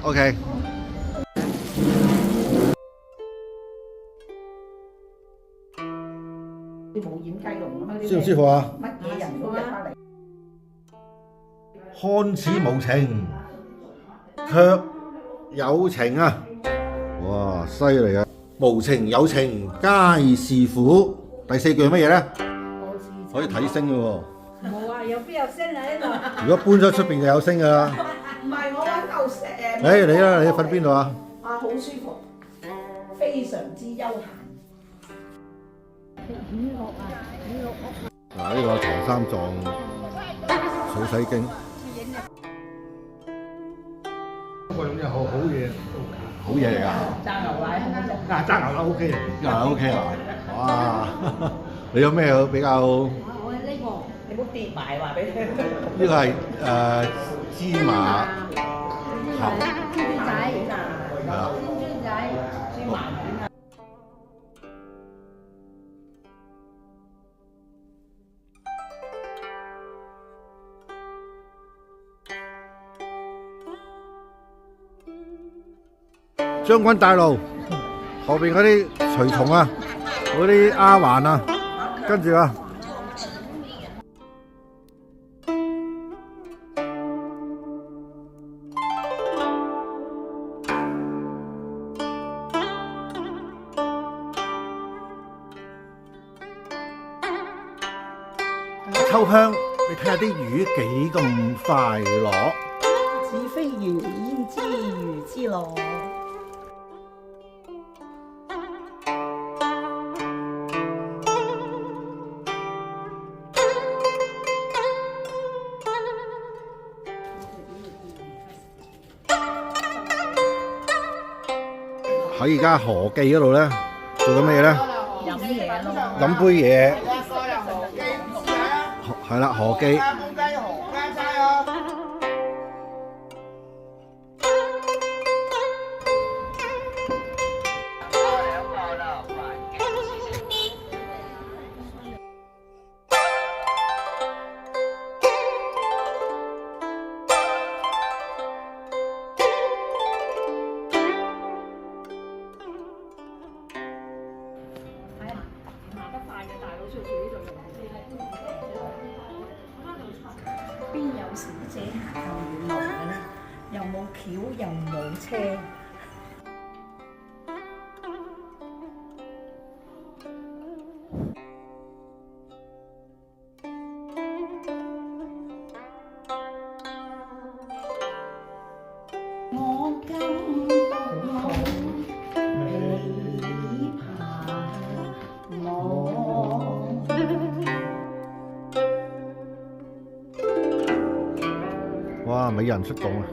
OK。啲冇掩雞籠咁啊！舒唔舒服啊？乜嘢人都入得嚟。看似無情，卻有情啊！哇，犀利啊！無情有情皆是苦。第四句係乜嘢咧？可以睇星嘅喎。冇啊，有邊有星喺呢度？如果搬咗出邊就有星㗎啦。唔係我揾嚿石誒。誒你啦，你瞓邊度啊？啊，好舒服，非常之悠閒。嗱，呢個唐三藏水洗經。嗰個嘢好嘢，好嘢嚟㗎。炸牛奶好唔好食？嗱炸牛腩 OK 嘅，啊 OK 啦。哇！你有咩比較？我係呢個。你唔好跌埋話俾佢。呢個係芝麻頭。豬仔，係啦。豬仔，芝麻丸啊！將軍帶路，後邊嗰啲隨從啊，嗰啲丫鬟啊，跟住啊，秋香，你睇下啲魚幾咁快樂。子非魚，焉知魚之樂？喺而家河記嗰度咧，做緊咩嘢咧？飲嘢咯。飲杯嘢。係啦，河記。邊有小姐行咁遠路嘅咧？又冇橋，又冇車。我今到琵琶我。哇！美人出動啊！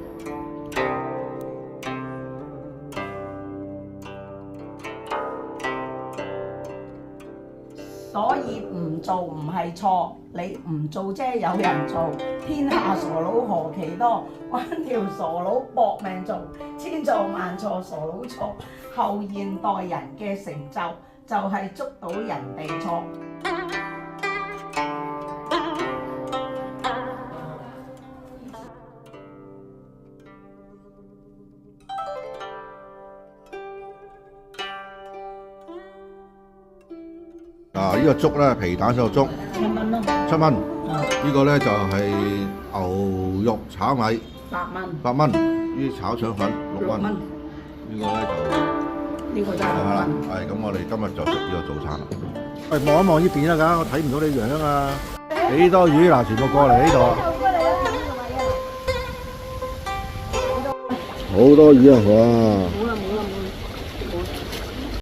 所以唔做唔係錯，你唔做啫，有人做。天下傻佬何其多，揾條傻佬搏命做，千錯萬錯傻佬錯。後現代人嘅成就就係捉到人哋錯。啊！呢個粥咧，皮蛋瘦肉粥7蚊咯，7蚊。呢個咧就係牛肉炒米，8蚊。 8蚊。呢啲炒腸粉6蚊。呢個咧就呢個就係係啦。 6蚊。係咁，我哋今日就食呢個早餐啦。喂，望一望呢邊啦，㗎，我睇唔到你樣啊！幾多魚嗱，全部過嚟呢度。好多魚啊！哇！